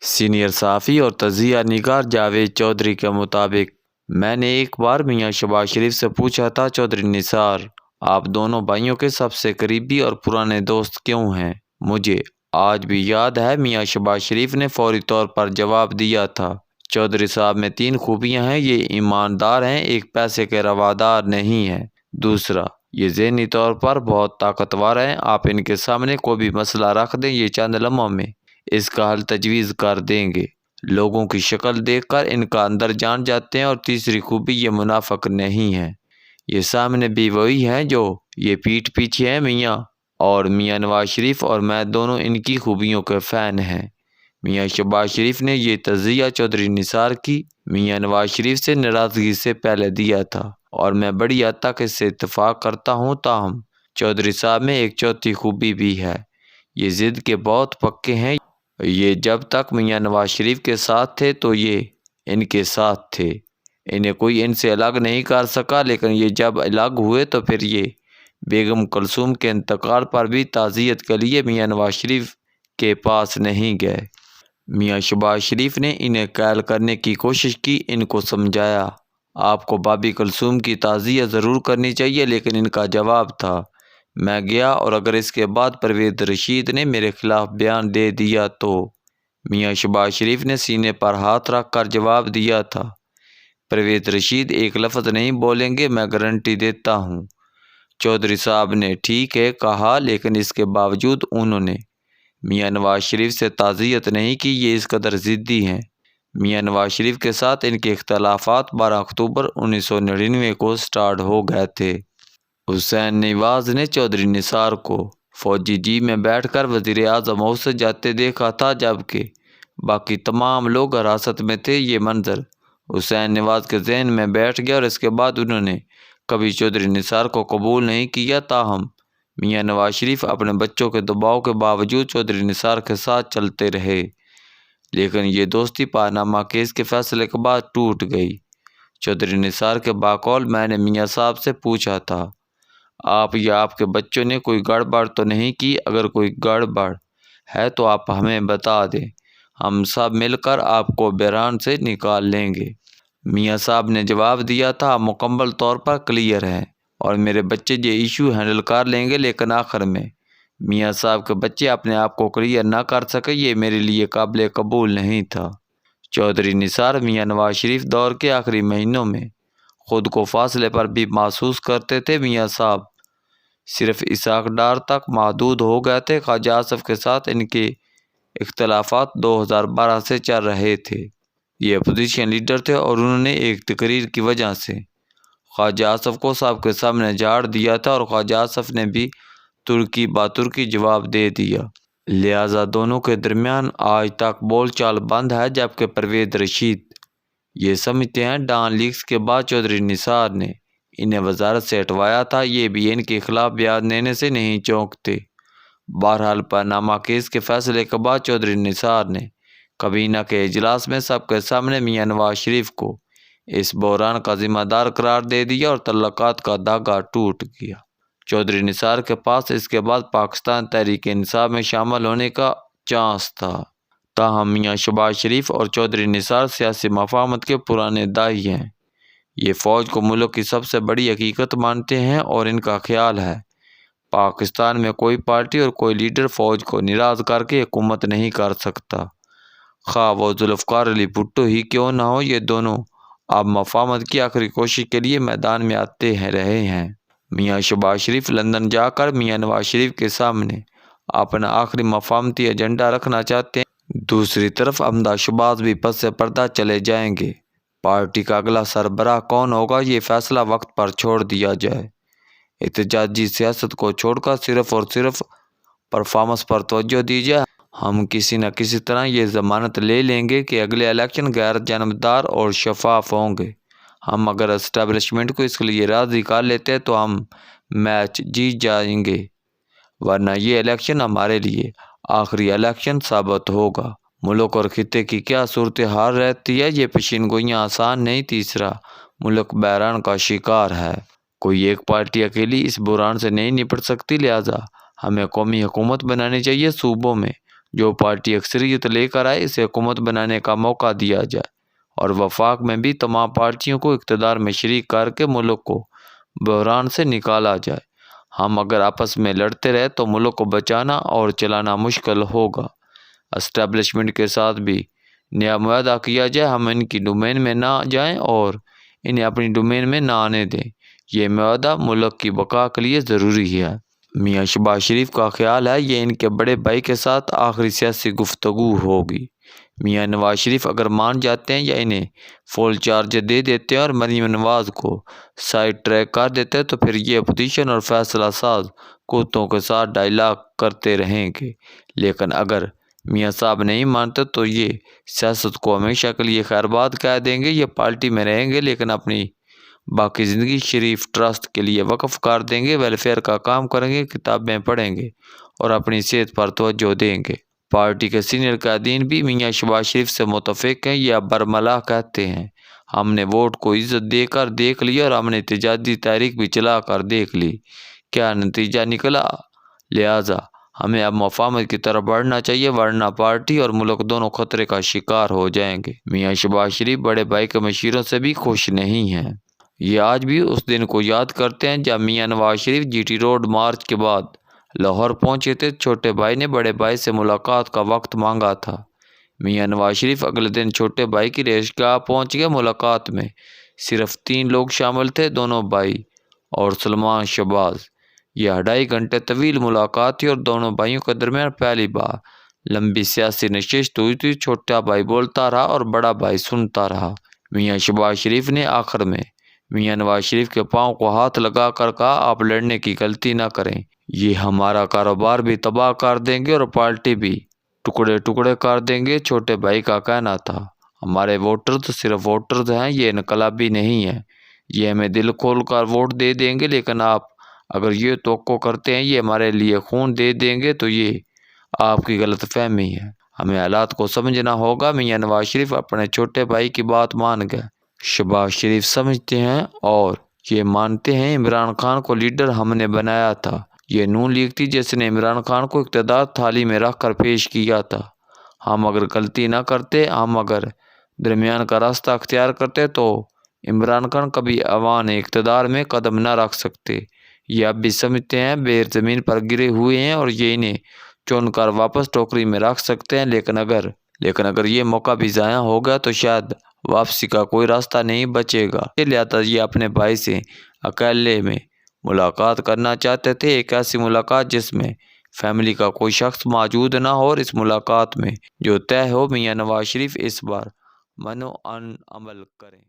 Senior صحافی اور تجزیہ نگار جاوید چودھری کے مطابق میں نے ایک بار میاں شہباز شریف سے پوچھا تھا، چودھری نثار آپ دونوں بھائیوں کے سب سے قریبی اور پرانے دوست کیوں ہیں؟ مجھے آج بھی یاد ہے میاں شہباز شریف نے فوری طور پر جواب دیا تھا، چودھری صاحب میں 3 خوبیاں ہیں، یہ ایماندار ہیں، ایک پیسے کے روادار نہیں ہیں، دوسرا یہ ذہنی طور پر بہت طاقتور ہیں، آپ ان کے سامنے کوئی بھی مسئلہ رکھ دیں، یہ چند لمحوں میں اس کا حل تجویز کر دیں گے، لوگوں کی شکل دیکھ کر ان کا اندر جان جاتے ہیں، اور تیسری خوبی یہ منافق نہیں ہیں، یہ سامنے بھی وہی ہیں جو یہ پیٹھ پیچھے ہیں، میاں نواز شریف اور میں دونوں ان کی خوبیوں کے فین ہیں۔ میاں شہباز شریف نے یہ تجزیہ چودھری نثار کی میاں نواز شریف سے ناراضگی سے پہلے دیا تھا، اور میں بڑی حد تک اس سے اتفاق کرتا ہوں، تاہم چودھری صاحب میں ایک چوتھی خوبی بھی ہے، یہ ضد کے بہت پکے ہیں، یہ جب تک میاں نواز شریف کے ساتھ تھے تو یہ ان کے ساتھ تھے، انہیں کوئی ان سے الگ نہیں کر سکا، لیکن یہ جب الگ ہوئے تو پھر یہ بیگم کلثوم کے انتقال پر بھی تعزیت کے لیے میاں نواز شریف کے پاس نہیں گئے۔ میاں شہباز شریف نے انہیں قائل کرنے کی کوشش کی، ان کو سمجھایا آپ کو بابی کلثوم کی تعزیت ضرور کرنی چاہیے، لیکن ان کا جواب تھا میں گیا اور اگر اس کے بعد پرویز رشید نے میرے خلاف بیان دے دیا تو میاں شہباز شریف نے سینے پر ہاتھ رکھ کر جواب دیا تھا پرویز رشید ایک لفظ نہیں بولیں گے، میں گارنٹی دیتا ہوں۔ چودھری صاحب نے ٹھیک ہے کہا، لیکن اس کے باوجود انہوں نے میاں نواز شریف سے تعزیت نہیں کی، یہ اس قدر ضدی ہیں۔ میاں نواز شریف کے ساتھ ان کے اختلافات 12 اکتوبر 1999 کو سٹارٹ ہو گئے تھے۔ حسین نواز نے چودھری نثار کو فوجی جیپ میں بیٹھ کر وزیر اعظم ہاؤس سے جاتے دیکھا تھا، جبکہ باقی تمام لوگ حراست میں تھے۔ یہ منظر حسین نواز کے ذہن میں بیٹھ گیا اور اس کے بعد انہوں نے کبھی چودھری نثار کو قبول نہیں کیا، تاہم میاں نواز شریف اپنے بچوں کے دباؤ کے باوجود چودھری نثار کے ساتھ چلتے رہے، لیکن یہ دوستی پاناما کیس کے فیصلے کے بعد ٹوٹ گئی۔ چودھری نثار کے بقول میں نے میاں صاحب سے پوچھا تھا آپ یا آپ کے بچوں نے کوئی گڑبڑ تو نہیں کی؟ اگر کوئی گڑبڑ ہے تو آپ ہمیں بتا دیں، ہم سب مل کر آپ کو بحران سے نکال لیں گے۔ میاں صاحب نے جواب دیا تھا آپ مکمل طور پر کلیئر ہیں اور میرے بچے یہ ایشو ہینڈل کر لیں گے، لیکن آخر میں میاں صاحب کے بچے اپنے آپ کو کلیئر نہ کر سکے، یہ میرے لیے قابل قبول نہیں تھا۔ چودھری نثار میاں نواز شریف دور کے آخری مہینوں میں خود کو فاصلے پر بھی محسوس کرتے تھے، میاں صاحب صرف اسحاق ڈار تک محدود ہو گئے تھے، خواجہ آصف کے ساتھ ان کے اختلافات 2012 سے چل رہے تھے، یہ اپوزیشن لیڈر تھے اور انہوں نے ایک تقریر کی وجہ سے خواجہ آصف کو سب کے سامنے جھاڑ دیا تھا اور خواجہ آصف نے بھی ترکی باترکی جواب دے دیا، لہٰذا دونوں کے درمیان آج تک بول چال بند ہے، جبکہ پرویز رشید یہ سمجھتے ہیں ڈان لیکس کے بعد چودھری نثار نے انہیں وزارت سے ہٹوایا تھا، یہ بھی ان کے خلاف بیان دینے سے نہیں چونکتے۔ بہرحال پاناما کیس کے فیصلے کے بعد چودھری نثار نے کابینہ کے اجلاس میں سب کے سامنے میاں نواز شریف کو اس بحران کا ذمہ دار قرار دے دیا اور تعلقات کا دھاگا ٹوٹ گیا۔ چودھری نثار کے پاس اس کے بعد پاکستان تحریک انصاف میں شامل ہونے کا چانس تھا، تاہم میاں شہباز شریف اور چودھری نثار سیاسی مفاہمت کے پرانے داعی ہیں، یہ فوج کو ملک کی سب سے بڑی حقیقت مانتے ہیں اور ان کا خیال ہے پاکستان میں کوئی پارٹی اور کوئی لیڈر فوج کو ناراض کر کے حکومت نہیں کر سکتا، خواہ وہ ذوالفقار علی بھٹو ہی کیوں نہ ہو، یہ دونوں اب مفاہمت کی آخری کوشش کے لیے میدان میں آتے رہے ہیں۔ میاں شہباز شریف لندن جا کر میاں نواز شریف کے سامنے اپنا آخری مفاہمتی ایجنڈا رکھنا چاہتے ہیں، دوسری طرف عمدہ شہباز بھی پس پردہ چلے جائیں گے۔ پارٹی کا اگلا سربراہ کون ہوگا یہ فیصلہ وقت پر چھوڑ دیا جائے، احتجاجی سیاست کو چھوڑ کر صرف اور صرف پرفارمنس پر توجہ دی جائے، ہم کسی نہ کسی طرح یہ ضمانت لے لیں گے کہ اگلے الیکشن غیر جانبدار اور شفاف ہوں گے، ہم اگر اسٹیبلشمنٹ کو اس کے لیے راضی کر لیتے تو ہم میچ جیت جائیں گے، ورنہ یہ الیکشن ہمارے لیے آخری الیکشن ثابت ہوگا۔ ملک اور خطے کی کیا صورتحال رہتی ہے یہ پیشین گوئیاں آسان نہیں، تیسرا ملک بحران کا شکار ہے، کوئی ایک پارٹی اکیلی اس بحران سے نہیں نپٹ سکتی، لہٰذا ہمیں قومی حکومت بنانی چاہیے، صوبوں میں جو پارٹی اکثریت لے کر آئے اسے حکومت بنانے کا موقع دیا جائے اور وفاق میں بھی تمام پارٹیوں کو اقتدار میں شریک کر کے ملک کو بحران سے نکالا جائے۔ ہم اگر آپس میں لڑتے رہے تو ملک کو بچانا اور چلانا مشکل ہوگا۔ اسٹیبلشمنٹ کے ساتھ بھی نیا معاہدہ کیا جائے، ہم ان کی ڈومین میں نہ جائیں اور انہیں اپنی ڈومین میں نہ آنے دیں۔ یہ معاہدہ ملک کی بقا کے لیے ضروری ہے۔ میاں شہباز شریف کا خیال ہے یہ ان کے بڑے بھائی کے ساتھ آخری سیاسی گفتگو ہوگی۔ میاں نواز شریف اگر مان جاتے ہیں یا انہیں فول چارج دے دیتے ہیں اور مریم نواز کو سائیڈ ٹریک کر دیتے ہیں تو پھر یہ اپوزیشن اور فیصلہ ساز کتوں کے ساتھ ڈائلاگ کرتے رہیں گے۔ لیکن اگر میاں صاحب نہیں مانتے تو یہ سیاست کو ہمیشہ کے لیے خیر باد کہہ دیں گے۔ یہ پارٹی میں رہیں گے لیکن اپنی باقی زندگی شریف ٹرسٹ کے لیے وقف کر دیں گے، ویلفیئر کا کام کریں گے، کتابیں پڑھیں گے اور اپنی صحت پر توجہ دیں گے۔ پارٹی کے سینئر قائدین بھی میاں شہباز شریف سے متفق ہیں۔ یہ برملا کہتے ہیں ہم نے ووٹ کو عزت دے کر دیکھ لیا اور ہم نے تجارتی تحریک بھی چلا کر دیکھ لی، کیا نتیجہ نکلا؟ لہٰذا ہمیں اب مفاہمت کی طرف بڑھنا چاہیے ورنہ پارٹی اور ملک دونوں خطرے کا شکار ہو جائیں گے۔ میاں شہباز شریف بڑے بھائی کے مشوروں سے بھی خوش نہیں ہیں۔ یہ آج بھی اس دن کو یاد کرتے ہیں جب میاں نواز شریف جی ٹی روڈ مارچ کے بعد لاہور پہنچے تھے۔ چھوٹے بھائی نے بڑے بھائی سے ملاقات کا وقت مانگا تھا۔ میاں نواز شریف اگلے دن چھوٹے بھائی کی رہائش گاہ پہنچ گئے۔ ملاقات میں صرف 3 لوگ شامل تھے، دونوں بھائی اور سلمان شہباز۔ یہ 2.5 گھنٹے طویل ملاقات تھی اور دونوں بھائیوں کے درمیان پہلی بار لمبی سیاسی نشست ہوئی تھی۔ چھوٹا بھائی بولتا رہا اور بڑا بھائی سنتا رہا۔ میاں شہباز شریف نے آخر میں میاں نواز شریف کے پاؤں کو ہاتھ لگا کر کہا آپ لڑنے کی غلطی نہ کریں، یہ ہمارا کاروبار بھی تباہ کر دیں گے اور پارٹی بھی ٹکڑے ٹکڑے کر دیں گے۔ چھوٹے بھائی کا کہنا تھا ہمارے ووٹرز صرف ووٹرز ہیں، یہ انقلابی نہیں ہیں، یہ ہمیں دل کھول کر ووٹ دے دیں گے، لیکن آپ اگر یہ توقع کرتے ہیں یہ ہمارے لیے خون دے دیں گے تو یہ آپ کی غلط فہمی ہے، ہمیں حالات کو سمجھنا ہوگا۔ میاں نواز شریف اپنے چھوٹے بھائی کی بات مان گئے۔ شہباز شریف سمجھتے ہیں اور یہ مانتے ہیں عمران خان کو لیڈر ہم نے بنایا تھا، یہ نون لیگ تھی جس نے عمران خان کو اقتدار تھالی میں رکھ کر پیش کیا تھا۔ ہم اگر غلطی نہ کرتے، ہم اگر درمیان کا راستہ اختیار کرتے تو عمران خان کبھی ایوان اقتدار میں قدم نہ رکھ سکتے۔ یہ اب بھی سمجھتے ہیں بیر زمین پر گرے ہوئے ہیں اور یہ انہیں چن کر واپس ٹوکری میں رکھ سکتے ہیں، لیکن اگر یہ موقع بھی ضائع ہو گیا تو شاید واپسی کا کوئی راستہ نہیں بچے گا۔ لہٰذا یہ اپنے بھائی سے اکیلے میں ملاقات کرنا چاہتے تھے، ایک ایسی ملاقات جس میں فیملی کا کوئی شخص موجود نہ ہو، اور اس ملاقات میں جو طے ہو میاں نواز شریف اس بار منو عمل کریں۔